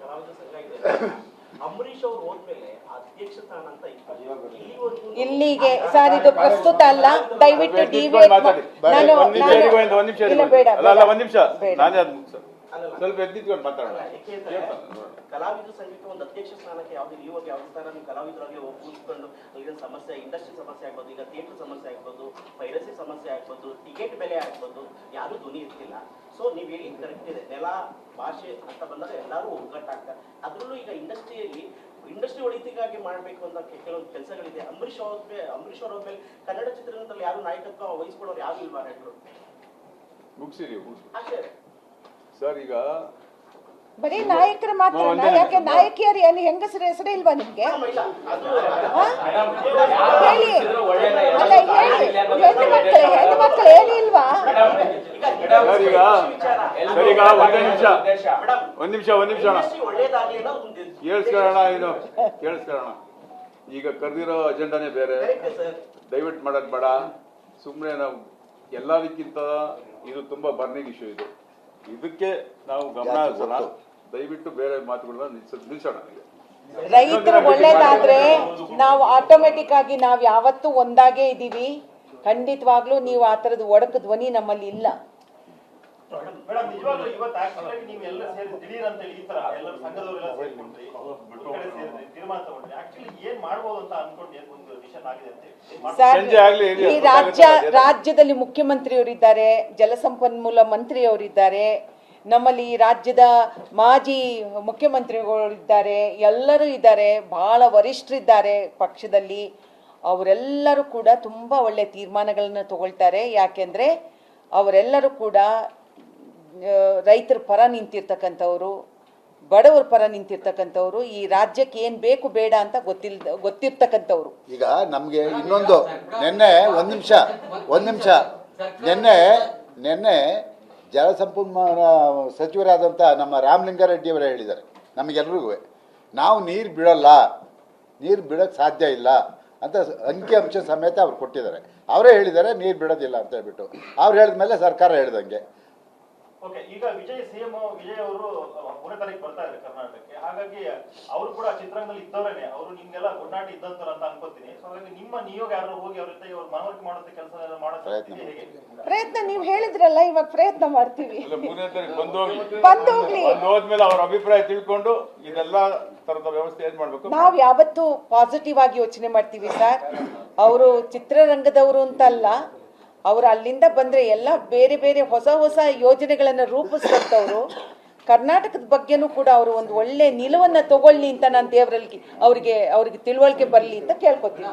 ಕಲಾವಿದರ ಸಂಘ ಇದೆ. ಅಂಬರೀಶ್ ಅವರು ಹೋದ್ಮೇಲೆ ಅಧ್ಯಕ್ಷ ಸ್ಥಾನ ಅಂತ ಇಲ್ಲಿಗೆ ಸರ್ ಇದು ಪ್ರಸ್ತುತ ಅಲ್ಲ, ದಯವಿಟ್ಟು ಡಿವಿಯೇಟ್ ನಾನು ಸ್ವಲ್ಪ ಎದ್ದಿಟ್ಕೊಂಡು ಮಾತಾಡೋಣ. ಕಲಾವಿದ ಸಂಘಕ್ಕೆ ಒಂದು ಅಧ್ಯಕ್ಷ ಸ್ಥಾನಕ್ಕೆ ಯಾವ್ದು ಇಲ್ಲಿವರೆಗೆ ಯಾವ ಸ್ಥಾನ ನೀವು ಕಲಾವಿದರಾಗಿ ಕೂತ್ಕೊಂಡು ಈಗ ಸಮಸ್ಯೆ, ಇಂಡಸ್ಟ್ರಿ ಸಮಸ್ಯೆ ಆಗ್ಬೋದು, ಈಗ ಥಿಯೇಟರ್ ಸಮಸ್ಯೆ ಆಗ್ಬೋದು, ಪೈರಸಿ ಸಮಸ್ಯೆ ಆಗ್ಬೋದು, ಟಿಕೆಟ್ ಬೆಲೆ ಆಗ್ಬೋದು, ಯಾರು ಧ್ವನಿ ಇರ್ತಿಲ್ಲ. ಸೊ ನೀವು ಹೇಳಿದ್ ಕರೆಕ್ಟ್ ಇದೆ, ನೆಲ ಭಾಷೆ ಅಂತ ಬಂದಾಗ ಎಲ್ಲರೂ ಒಗ್ಗಟ್ಟಾಗ್ತಾರೆ. ಅದರಲ್ಲೂ ಈಗ ಇಂಡಸ್ಟ್ರಿ ಒಳಿತಿಗಾಗಿ ಮಾಡಬೇಕು ಅಂತ ಕೆಲವೊಂದು ಕೆಲಸಗಳಿದೆ. ಅಂಬರೀಶ್ ಅವ್ರ ಮೇಲೆ ಕನ್ನಡ ಚಿತ್ರರಂಗದಲ್ಲಿ ಯಾರು ನಾಯಕತ್ವ ವಹಿಸ್ಕೊಳ್ಳೋರು ಯಾರು ಇಲ್ವಾ ಹೇಳರು? ಮುಗಿಸಿರಿ ಅಷ್ಟೇ ಸರ್. ಈಗ ಬರೀ ನಾಯಕರ ಮಾತ್ರ, ಯಾಕೆ ನಾಯಕಿಯರು ಏನು ಹೆಂಗಸರ ಹೆಸರೇ ಇಲ್ವಾ ನಿಮ್ಗೆ? ಹೇಳಿ ಅಲ್ಲ, ಹೇಳಿ ಹೆಣ್ಣು ಮಕ್ಕಳು ಹೇಳಿ ಇಲ್ವಾ? ಒಂದ್ ನಿಮಿಷ ಕೇಳಿಸ್ಕೊಳ್ಳೋಣ. ಈಗ ಕರೆದಿರೋ ಅಜೆಂಡಾನೇ ಬೇರೆ, ದಯವಿಟ್ಟು ಮಾಡೋದು ಬೇಡ. ಸುಮ್ಮನೆ ನಾವು ಎಲ್ಲದಕ್ಕಿಂತ ಇದು ತುಂಬಾ ಬರ್ನಿಂಗ್ ಇಶ್ಯೂ ಇದು, ಇದಕ್ಕೆ ನಾವು ಗಮನ ಹರಿಸೋಣ. ದಯವಿಟ್ಟು ಬೇರೆ ಮಾತುಗಳನ್ನ ನಿಲ್ಸೋಣ. ರೈತರು ಒಳ್ಳೇದಾದ್ರೆ ನಾವು ಆಟೋಮೆಟಿಕ್ ಆಗಿ ನಾವು ಯಾವತ್ತೂ ಒಂದಾಗೇ ಇದೀವಿ. ಖಂಡಿತವಾಗ್ಲೂ ನೀವು ಆ ತರದ ಒಡಕು ಧ್ವನಿ ನಮ್ಮಲ್ಲಿ ಇಲ್ಲ. ಈ ರಾಜ್ಯದಲ್ಲಿ ಮುಖ್ಯಮಂತ್ರಿಯವರಿದ್ದಾರೆ, ಜಲಸಂಪನ್ಮೂಲ ಮಂತ್ರಿಯವರಿದ್ದಾರೆ, ನಮ್ಮಲ್ಲಿ ಈ ರಾಜ್ಯದ ಮಾಜಿ ಮುಖ್ಯಮಂತ್ರಿಗಳಿದ್ದಾರೆ, ಎಲ್ಲರೂ ಇದ್ದಾರೆ, ಬಹಳ ವರಿಷ್ಠರಿದ್ದಾರೆ ಪಕ್ಷದಲ್ಲಿ. ಅವರೆಲ್ಲರೂ ಕೂಡ ತುಂಬ ಒಳ್ಳೆ ತೀರ್ಮಾನಗಳನ್ನು ತಗೊಳ್ತಾರೆ. ಯಾಕೆಂದರೆ ಅವರೆಲ್ಲರೂ ಕೂಡ ರೈತರ ಪರ ನಿಂತಿರ್ತಕ್ಕಂಥವ್ರು, ಬಡವರ ಪರ ನಿಂತಿರ್ತಕ್ಕಂಥವ್ರು, ಈ ರಾಜ್ಯಕ್ಕೆ ಏನು ಬೇಕು ಬೇಡ ಅಂತ ಗೊತ್ತಿರ್ತಕ್ಕಂಥವ್ರು. ಈಗ ನಮಗೆ ಇನ್ನೊಂದು ಒಂದು ನಿಮಿಷ ನಿನ್ನೆ ಜಲಸಂಪನ್ಮೂಲ ಸಚಿವರಾದಂಥ ನಮ್ಮ ರಾಮಲಿಂಗಾರೆಡ್ಡಿಯವರೇ ಹೇಳಿದ್ದಾರೆ ನಮಗೆಲ್ರಿಗೂ, ನಾವು ನೀರು ಬಿಡೋಕ್ಕೆ ಸಾಧ್ಯ ಇಲ್ಲ ಅಂತ ಅಂಕಿಅಂಶ ಸಮೇತ ಅವ್ರು ಕೊಟ್ಟಿದ್ದಾರೆ. ಅವರೇ ಹೇಳಿದ್ದಾರೆ ನೀರು ಬಿಡೋದಿಲ್ಲ ಅಂತ ಹೇಳ್ಬಿಟ್ಟು. ಅವ್ರು ಹೇಳಿದ ಮೇಲೆ ಸರ್ಕಾರ ಹೇಳ್ದಂಗೆ. ಈಗ ಸಿಎಂ ವಿಜಯ್ ಅವರು 3ನೇ ತಾರೀಕು ಬರ್ತಾ ಇದ್ದಾರೆ ಕರ್ನಾಟಕಕ್ಕೆ. ಹಾಗಾಗಿ ಅವರು ಕೂಡ ಚಿತ್ರರಂಗದಲ್ಲಿ ಇದ್ದವರೇನೆ, ಅವರು ನಿಮ್ಗೆಲ್ಲ ಒಡನಾಟ ಇದ್ದಂತವ್ರು ಅಂತ ಅನ್ಕೋತೀನಿ. ಸೊ ಹಾಗಾಗಿ ನಿಮ್ಮ ನಿಯೋಗ ಯಾರು ಹೋಗಿ ಅವ್ರ ಜೊತೆ ಇವ್ರು ಮನವರಿಕೆ ಮಾಡುವಂತ ಕೆಲಸ ಪ್ರಯತ್ನ ನೀವು ಹೇಳಿದ್ರಲ್ಲ, ಇವಾಗ ಪ್ರಯತ್ನ ಮಾಡ್ತೀವಿ. ಹೋದ್ಮೇಲೆ ಅವ್ರ ಅಭಿಪ್ರಾಯ ತಿಳ್ಕೊಂಡು ಇದೆಲ್ಲ ತರದ ವ್ಯವಸ್ಥೆ ಏನ್ ಮಾಡ್ಬೇಕು. ನಾವು ಯಾವತ್ತೂ ಪಾಸಿಟಿವ್ ಆಗಿ ಯೋಚನೆ ಮಾಡ್ತೀವಿ ಸರ್. ಅವರು ಚಿತ್ರರಂಗದವರು ಅಂತಲ್ಲ, ಅವರು ಅಲ್ಲಿಂದ ಬಂದ್ರೆ ಎಲ್ಲ ಬೇರೆ ಬೇರೆ ಹೊಸ ಯೋಜನೆಗಳನ್ನು ರೂಪಿಸ್ತವ್ರು. ಕರ್ನಾಟಕದ ಬಗ್ಗೆನೂ ಕೂಡ ಅವರು ಒಂದು ಒಳ್ಳೆ ನಿಲುವನ್ನ ತಗೊಳ್ಳಿ ಅಂತ ನಾನು ದೇವರಲ್ಲಿ ಅವ್ರಿಗೆ ತಿಳುವಳಿಕೆ ಬರಲಿ ಅಂತ ಕೇಳ್ಕೊತೀನಿ.